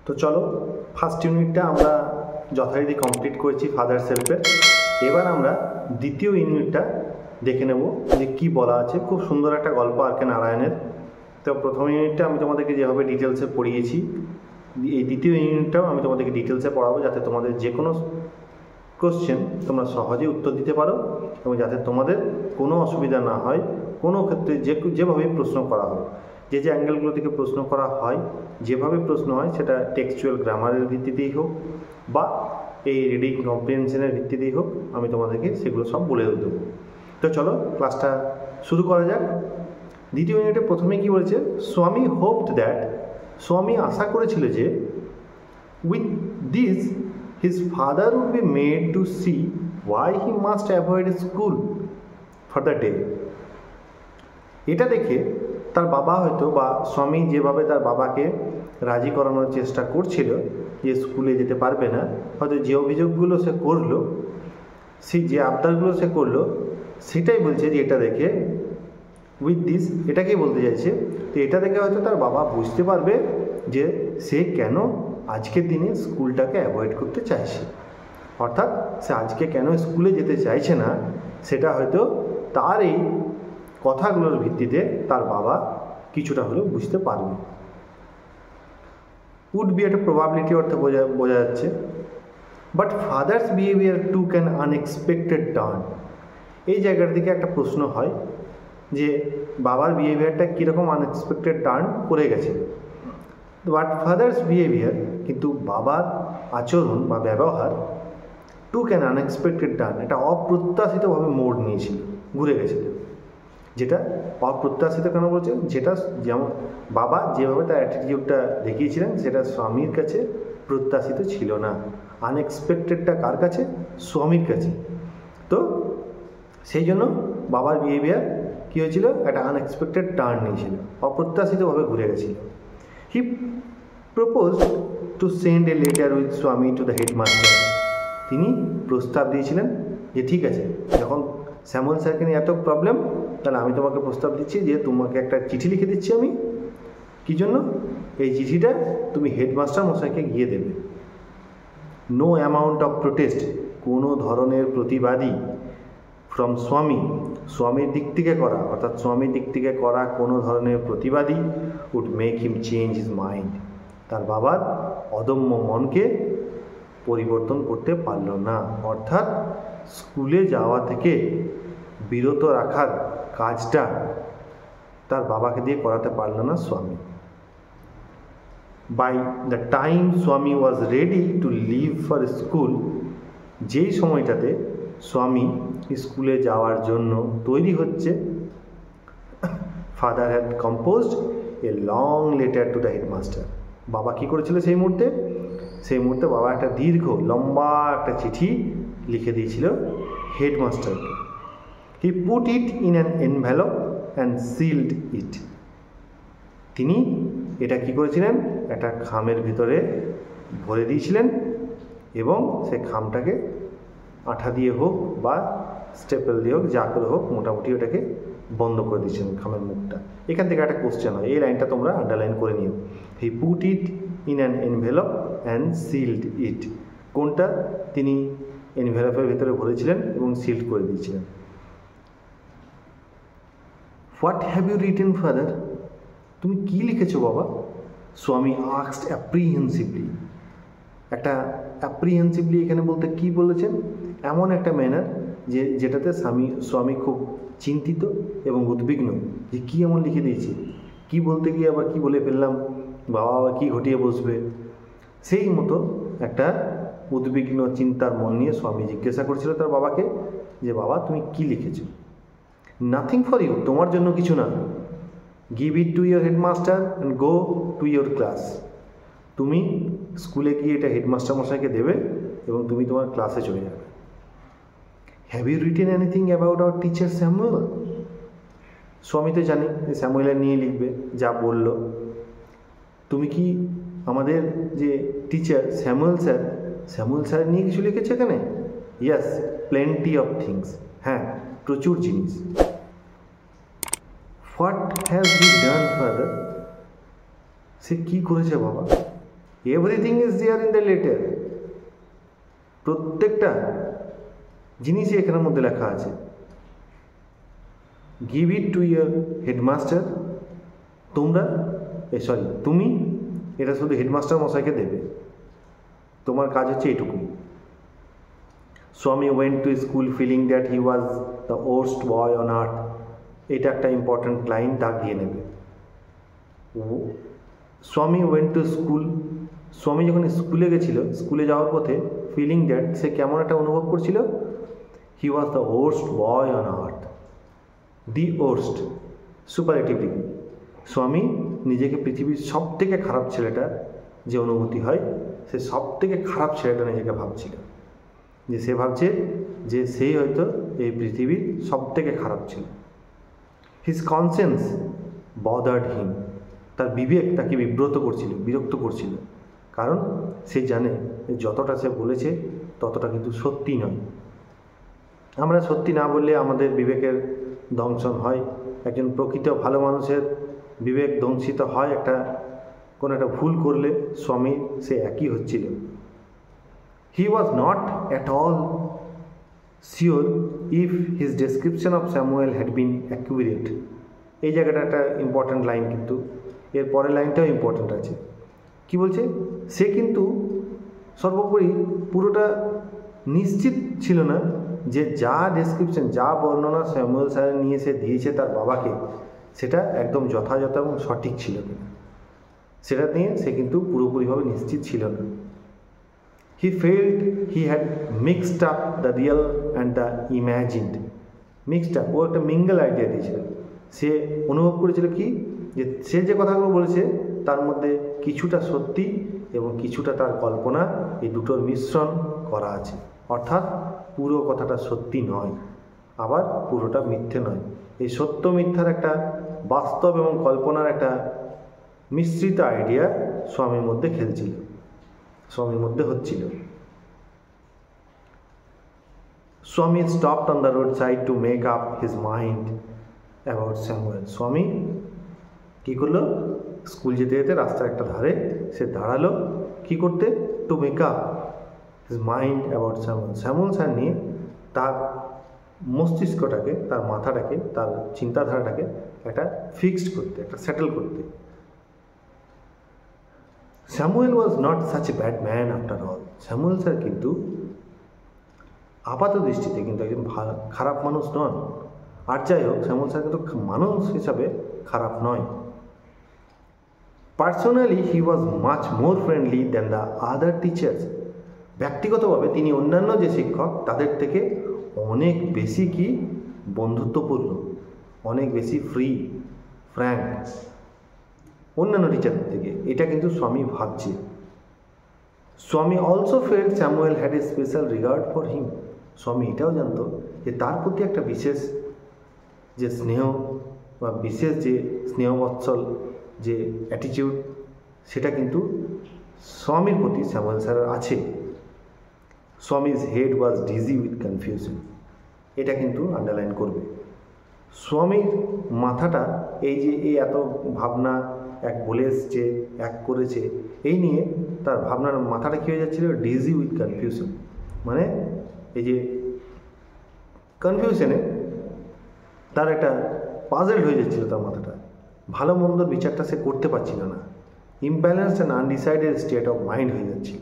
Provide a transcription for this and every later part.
তো চলো ফার্স্ট ইউনিটটা আমরা যথারীতি কমপ্লিট করেছি ফাদার সেলফের। এবার আমরা দ্বিতীয় ইউনিটটা দেখে নেব যে কি বলা আছে। খুব সুন্দর একটা গল্প আর কে নারায়ণের। তো প্রথম ইউনিটটা আমি তোমাদেরকে যেভাবে ডিটেলসে পড়িয়েছি, এই দ্বিতীয় ইউনিটটাও আমি তোমাদেরকে ডিটেলসে পড়াবো, যাতে তোমাদের যে কোনো কোশ্চেন তোমরা সহজেই উত্তর দিতে পারো এবং যাতে তোমাদের কোনো অসুবিধা না হয়। কোনো ক্ষেত্রে যেভাবে প্রশ্ন করা হয়, যে অ্যাঙ্গেলগুলো থেকে প্রশ্ন করা হয়, যেভাবে প্রশ্ন হয়, সেটা টেক্সচুয়াল গ্রামারের ভিত্তিতেই হোক বা এই রিডিং কম্প্রিহেনশনের ভিত্তিতেই হোক, আমি তোমাদেরকে সেগুলো সব বলে দেবো। তো চলো ক্লাসটা শুরু করা যাক। দ্বিতীয় ইউনিটে প্রথমে কি বলেছে, স্বামী হোপড দ্যাট, স্বামী আশা করেছিল যে with this his father would be made to see why he must avoid school for the day. এটা দেখে তার বাবা হয়তো বা স্বামী যেভাবে তার বাবাকে রাজি করানোর চেষ্টা করছিল যে স্কুলে যেতে পারবে না, হয়তো যে অভিযোগগুলো সে করলো, সেই যে আবদারগুলো সে করলো, সেটাই বলছে যে এটা দেখে উইথ দিস, এটাকেই বলতে চাইছে। তো এটা দেখে হয়তো তার বাবা বুঝতে পারবে যে সে কেন আজকের দিনে স্কুলটাকে অ্যাভয়েড করতে চাইছে, অর্থাৎ সে আজকে কেন স্কুলে যেতে চাইছে না, সেটা হয়তো তার এই কথাগুলোর ভিত্তিতে তার বাবা কিছুটা হলেও বুঝতে পারবে। উড বি একটা প্রবাবিলিটি অর্থে বোঝা যাচ্ছে। But father's behaviour took an unexpected turn. এই জায়গার দিকে একটা প্রশ্ন হয় যে বাবার বিহেভিয়ারটা কীরকম আনএক্সপেক্টেড টার্ন করে গেছে। বাট ফাদার্স বিহেভিয়ার, কিন্তু বাবার আচরণ বা ব্যবহার টুক অ্যান আনএক্সপেক্টেড টার্ন, এটা অপ্রত্যাশিতভাবে মোড় নিয়েছিল, ঘুরে গেছিল। যেটা অপ্রত্যাশিত কেন বলছে, যেটা যেমন বাবা যেভাবে তার অ্যাটিটিউডটা দেখিয়েছিলেন সেটা স্বামীর কাছে প্রত্যাশিত ছিল না। আনএক্সপেক্টেডটা কার কাছে? স্বামীর কাছে। তো সেই জন্য বাবার বিহেভিয়ার কী হয়েছিল, একটা আনএক্সপেক্টেড টার্ন নিয়েছিল, অপ্রত্যাশিতভাবে ঘুরে গেছিল। He proposed to send a letter with স্বামী টু দ্য হেডমাস্টার। তিনি প্রস্তাব দিয়েছিলেন যে ঠিক আছে, যখন স্যামুয়েল স্যারকে নিয়ে এত প্রবলেম, তাহলে আমি তোমাকে প্রস্তাব দিচ্ছি যে তোমাকে একটা চিঠি লিখে দিচ্ছি আমি। কী জন্য? এই চিঠিটা তুমি হেডমাস্টার মশাইকে গিয়ে দেবে। নো অ্যামাউন্ট অফ প্রোটেস্ট, কোনো ধরনের প্রতিবাদী ফ্রম স্বামীর দিক থেকে করা, অর্থাৎ স্বামীর দিক থেকে করা কোনো ধরনের প্রতিবাদী would make him change his mind, তার বাবার অদম্য মনকে পরিবর্তন করতে পারল না। অর্থাৎ স্কুলে যাওয়া থেকে বিরত রাখার কাজটা তার বাবাকে দিয়ে করাতে পারল না স্বামী। By the time Swami was ready to leave for school, যেই সময়টাতে স্বামী স্কুলে যাওয়ার জন্য তৈরি হচ্ছে, father had composed a long letter to the headmaster. বাবা কী করেছিল সেই মুহূর্তে? সেই মুহূর্তে বাবা একটা দীর্ঘ লম্বা একটা চিঠি লিখে দিয়েছিল হেডমাস্টারকে। He put it in an envelope and sealed it. তিনি এটা কী করেছিলেন, একটা খামের ভিতরে ভরে দিয়েছিলেন এবং সেই খামটাকে আঠা দিয়ে হোক বা স্টেপল দিয়ে হোক, যা করে হোক, মোটামুটি ওটাকে বন্ধ করে দিয়েছিলেন খামের মুখটা। এখান থেকে একটা কোশ্চেন হয়, এই লাইনটা তোমরা আন্ডারলাইন করে নিও। He put it in an envelope and sealed it. কোনটা? তিনি এনভেলপের ভিতরে ভরেছিলেন এবং সিল্ড করে দিয়েছিলেন। What have you written father? তুমি কী লিখেছো বাবা? স্বামী আস্কড অ্যাপ্রিহেন্সিভলি। একটা অ্যাপ্রিহেন্সিভলি এখানে বলতে কি বলেছেন, এমন একটা ম্যানার যেটাতে স্বামী খুব চিন্তিত এবং উদ্বিগ্ন যে কী এমন লিখে দিয়েছি, কি বলতে গিয়ে আবার কি বলে ফেললাম, বাবা আবার কী ঘটিয়ে বসবে, সেই মতো একটা উদ্বিগ্ন চিন্তার মন নিয়ে স্বামী জিজ্ঞাসা করেছিল তার বাবাকে যে বাবা তুমি কি লিখেছো? নাথিং ফর ইউ, তোমার জন্য কিছু না। Give it to your headmaster and go to your class. তুমি স্কুলে গিয়ে এটা হেডমাস্টার মশাইকে দেবে এবং তুমি তোমার ক্লাসে চলে যাবে। Have you written anything about our teacher Samuel? Swami তো জানি যে স্যামুয়েলের নিয়ে লিখবে, যা বলল। তুমি কি আমাদের যে টিচার স্যামুয়েল স্যারের নিয়ে কিছু লিখেছে এখানে? Yes, plenty of things. হ্যাঁ, প্রচুর জিনিস। What has he done father? সে কী করেছে বাবা? Everything is there in the letter, প্রত্যেকটা জিনিসই এখানের মধ্যে লেখা আছে। Give it to your headmaster, তুমি এটা শুধু হেডমাস্টার মশাইকে দেবে, তোমার কাজ হচ্ছে এইটুকু। Swami went to school feeling that he was the worst boy on earth, এটা একটা ইম্পর্ট্যান্ট লাইন, দাগ দিয়ে নেবে। স্বামী ওয়েন্ট টু স্কুল, স্বামী যখন স্কুলে গেছিল, স্কুলে যাওয়ার পথে ফিলিং দ্যাট, সে কেমন একটা অনুভব করছিল, he was the worst boy on earth, the worst superlative degree. Swami নিজেকে পৃথিবীর সব থেকে খারাপ ছেলেটা যে অনুভূতি হয়, সে সব থেকে খারাপ ছেলেটা নিজেকে ভাবছিল, যে সে ভাবছে যে সেই হয়তো এই পৃথিবীর সব থেকে খারাপ ছিল। হিজ কনসিয়েন্স বদার্ড হিম, তার বিবেক তাকে বিব্রত করছিল, বিরক্ত করছিল, কারণ সে জানে যতটা সে বলেছে ততটা কিন্তু সত্যি নয়। আমরা সত্যি না বললে আমাদের বিবেকের দংশন হয়। একজন প্রকৃত ভালো মানুষের বিবেক দংশিত হয় কোনো একটা ভুল করলে। স্বামী সে একই হচ্ছিল। He was not at all sure if his description of Samuel had been accurate. এই জায়গাটা একটা ইম্পর্ট্যান্ট লাইন, কিন্তু এর পরের লাইনটাও ইম্পর্ট্যান্ট আছে। কি বলছে, সে কিন্তু সর্বোপরি পুরোটা নিশ্চিত ছিল না যে যা ডেসক্রিপশন, যা বর্ণনা স্যামুয়েল স্যার নিয়ে সে দিয়েছে তার বাবাকে, সেটা একদম যথাযথ এবং সঠিক ছিল কিনা, সেটা নিয়ে সে কিন্তু পুরোপুরিভাবে নিশ্চিত ছিল না। He felt he had mixed up the real and the imagined. Mixed up, ও একটা মিঙ্গল আইডিয়া দিয়েছিল। সে অনুভব করেছিল কি, যে সে যে কথাগুলো বলেছে তার মধ্যে কিছুটা সত্যি এবং কিছুটা তার কল্পনা, এই দুটোর মিশ্রণ করা আছে। অর্থাৎ পুরো কথাটা সত্যি নয়, আবার পুরোটা মিথ্যে নয়। এই সত্য মিথ্যার একটা বাস্তব এবং কল্পনার একটা মিশ্রিত আইডিয়া স্বামীর মধ্যে খেলছিল, স্বামীর মধ্যে হচ্ছিল। স্বামী stopped on the road side to make up his mind about Samuel. স্বামী কী করলো, স্কুল যেতে যেতে রাস্তার একটা ধারে সে দাঁড়ালো, কি করতে, to make up his mind about Samuel. Samuel sir নিয়ে তার মস্তিষ্কটাকে, তার মাথাটাকে, তার চিন্তাধারাটাকে একটা ফিক্সড করতে, একটা সেটেল করতে। Samuel was not such a bad man after all. Samuel sir কিন্তু আপাত দৃষ্টিতে কিন্তু একজন খারাপ মানুষ নন। আর যাই হোক, স্যামুয়েল স্যার কিন্তু মানুষ হিসাবে খারাপ নয়। Personally he was much more friendly than the other teachers. ব্যক্তিগতভাবে তিনি অন্যান্য যে শিক্ষক তাদের থেকে অনেক বেশি কি বন্ধুত্বপূর্ণ, অনেক বেশি ফ্র্যাঙ্ক অন্যান্য টিচারদের থেকে। এটা কিন্তু স্বামী ভাবছে। স্বামী also felt Samuel had a special regard for him. স্বামী এটাও জানতো যে তার প্রতি একটা বিশেষ যে স্নেহ বা বিশেষ যে স্নেহবৎসল যে অ্যাটিটিউড, সেটা কিন্তু স্বামীর প্রতি স্যামুয়েল স্যারের আছে। Swami's head was dizzy with confusion. এটা কিন্তু আন্ডারলাইন করবে। স্বামীর মাথাটা এই যে এই এত ভাবনা, এক বলে এসছে, এক করেছে, এই নিয়ে তার ভাবনার মাথাটা কী হয়ে যাচ্ছিল, ডিজি উইথ কনফিউশন। মানে এই যে কনফিউশনে তার একটা পাজেল হয়ে যাচ্ছিল তার মাথাটা, ভালো মন্দর বিচারটা সে করতে পারছিল না। Imbalanced and undecided state of mind হয়ে যাচ্ছিল।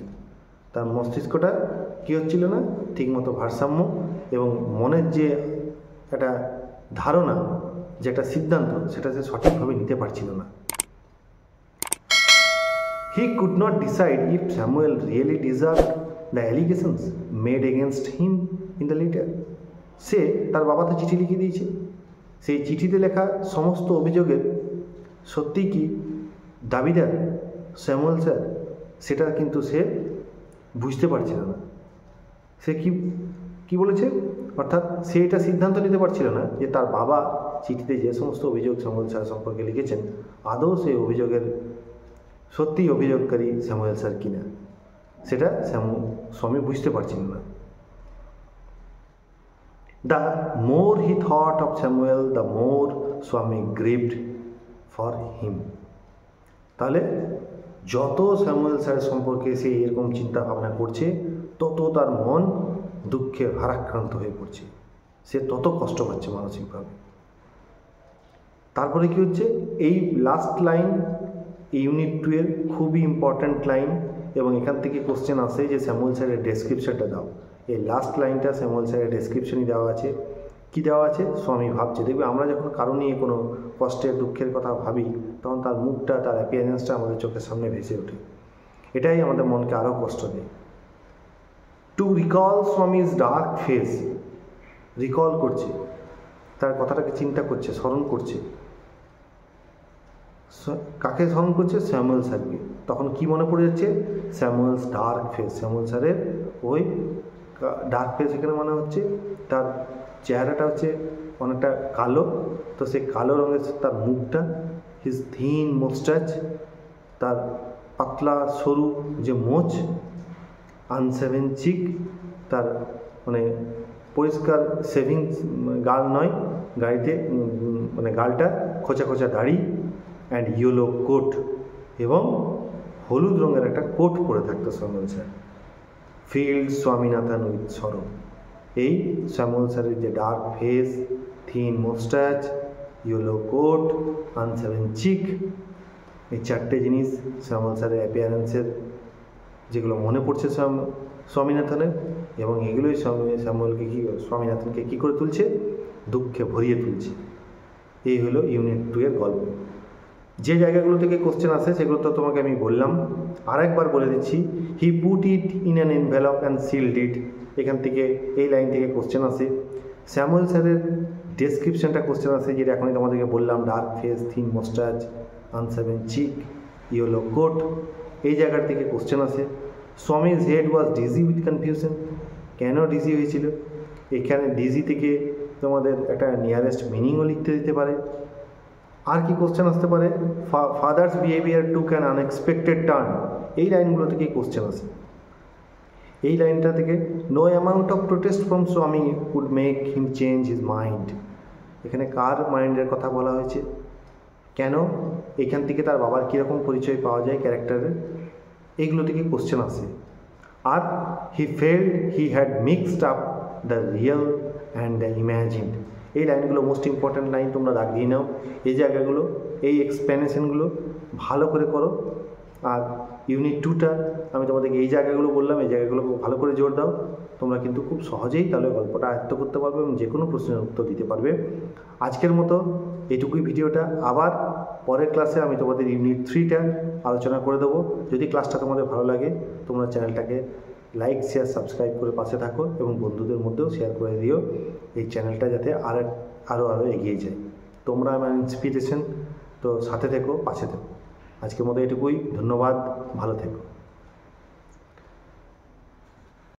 তার মস্তিষ্কটা কী হচ্ছিল না, ঠিকমতো ভারসাম্য এবং মনের যে একটা ধারণা, যে একটা সিদ্ধান্ত, সেটা সে সঠিকভাবে নিতে পারছিল না। He could not decide if Samuel really deserved the allegations made against him in the letter. সে তার বাবা তো চিঠি লিখে দিয়েছে, সেই চিঠিতে লেখা সমস্ত অভিযোগের সত্যিই কি দাবিদার স্যামুয়েল স্যার, সেটা কিন্তু সে বুঝতে পারছিল না। সে কি বলেছে, অর্থাৎ সে এটা সিদ্ধান্ত নিতে পারছিল না যে তার বাবা চিঠিতে যে সমস্ত অভিযোগ স্যামুয়েল স্যার সম্পর্কে লিখেছেন, আদৌ সেই অভিযোগের সত্যিই অভিযোগকারী স্যামুয়েল স্যার কিনা, সেটা স্বামী বুঝতে পারছিল না। The more he thought of Samuel the more স্বামী গ্রিভড ফর হিম। তাহলে যত স্যামুয়েল স্যার সম্পর্কে সে এরকম চিন্তা ভাবনা করছে তত তার মন দুঃখে ভারাক্রান্ত হয়ে পড়ছে, সে তত কষ্ট পাচ্ছে মানসিকভাবে। তারপরে কি হচ্ছে, এই লাস্ট লাইন ইউনিট 2 এর খুবই ইম্পর্ট্যান্ট লাইন, এবং এখান থেকে কোশ্চেন আসে যে স্যামুয়েল স্যারের ডেসক্রিপশনটা দাও। এই লাস্ট লাইনটা স্যামুয়েল স্যারের ডেসক্রিপশনই দেওয়া আছে। কি দেওয়া আছে? স্বামী ভাবছে। দেখবে আমরা যখন কারো নিয়ে কোনো কষ্টের দুঃখের কথা ভাবি তখন তার মুখটা, তার অ্যাপিয়ারেন্সটা আমাদের চোখের সামনে ভেসে ওঠে, এটাই আমাদের মনকে আরও কষ্ট দেয়। Two recall Swami's dark face, recall করছে, তার কথাটাকে চিন্তা করছে, স্মরণ করছে। কাকে স্মরণ করছে? স্যামুয়েল স্যারকে। তখন কি মনে পড়ে যাচ্ছে? স্যামুয়েলস ডার্ক ফেস, স্যামুয়েল স্যারের ওই ডার্ক ফেস, এখানে মনে হচ্ছে তার চেহারাটা হচ্ছে অনেকটা কালো, তো সেই কালো রঙের তার মুখটা, হিজ থিন মোস্টাচ, তার পাতলা সরু যে মোচ, আনসেভেন চিক, তার মানে পরিষ্কার সেভিং গাল নয়, গাড়িতে মানে গালটা খোঁচা খোঁচা দাড়ি, অ্যান্ড ইয়েলো কোট, এবং হলুদ রঙের একটা কোট পরে থাকতো Samuel sir. Filled Swaminathan with sorrow, এই স্যামুয়েল স্যারের যে dark face, thin moustache, yellow coat, unshaven cheek, এই চারটে জিনিস স্যামুয়েল স্যারের অ্যাপিয়ারেন্সের যেগুলো মনে পড়ছে স্বামীনাথনের, এবং এগুলোই স্বামীনাথনকে কী করে তুলছে? দুঃখে ভরিয়ে তুলছে। এই হলো ইউনিট 2 এর গল্প। যে জায়গাগুলো থেকে কোশ্চেন আসে সেগুলো তো তোমাকে আমি বললাম, আরেকবার বলে দিচ্ছি। He put it in an envelope and sealed it, এখান থেকে এই লাইন থেকে কোশ্চেন আসে। স্যামুয়েল স্যারের ডেসক্রিপশনটা কোশ্চেন আসে, যেটা এখনই তোমাদেরকে বললাম, dark face, thin moustache, unshaven cheek, yellow coat, এই জায়গার থেকে কোশ্চেন আসে। Swami's head was dizzy with confusion, কেন ডিজি হয়েছিল? এখানে ডিজি থেকে তোমাদের একটা নিয়ারেস্ট মিনিংও লিখতে দিতে পারে। আর কি কোশ্চেন আসতে পারে? Father's behaviour took an unexpected turn, এই লাইনগুলো থেকে কোশ্চেন আসে। এই লাইনটা থেকে no amount of protest from Swami would make him change his mind, এখানে কার মাইন্ডের কথা বলা হয়েছে? কেন? এখান থেকে তার বাবার কীরকম পরিচয় পাওয়া যায় ক্যারেক্টারের, এইগুলো থেকে কোশ্চেন আসে। আর he felt he had mixed up the real and the imagined, এই লাইনগুলো মোস্ট ইম্পর্ট্যান্ট লাইন, তোমরা দাগিয়ে নাও। এই জায়গাগুলো, এই এক্সপ্লেনেশনগুলো ভালো করে করো। আর ইউনিট 2টা আমি তোমাদেরকে এই জায়গাগুলো বললাম, এই জায়গাগুলো ভালো করে জোর দাও, তোমরা কিন্তু খুব সহজেই তাহলে গল্পটা আয়ত্ত করতে পারবে এবং যে কোনো প্রশ্নের উত্তর দিতে পারবে। আজকের মতো এটুকুই ভিডিওটা, আবার পরের ক্লাসে আমি তোমাদের ইউনিট 3টা আলোচনা করে দেবো। যদি ক্লাসটা তোমাদের ভালো লাগে তোমরা চ্যানেলটাকে লাইক, শেয়ার, সাবস্ক্রাইব করে পাশে থাকো, এবং বন্ধুদের মধ্যেও শেয়ার করে দিও, এই চ্যানেলটা যাতে আরও এগিয়ে যায়। তোমরা আমার ইন্সপিরেশন, তো সাথে থেকো, পাশে থেকো। আজকের মতো এটুকুই, ধন্যবাদ, ভালো থেকো।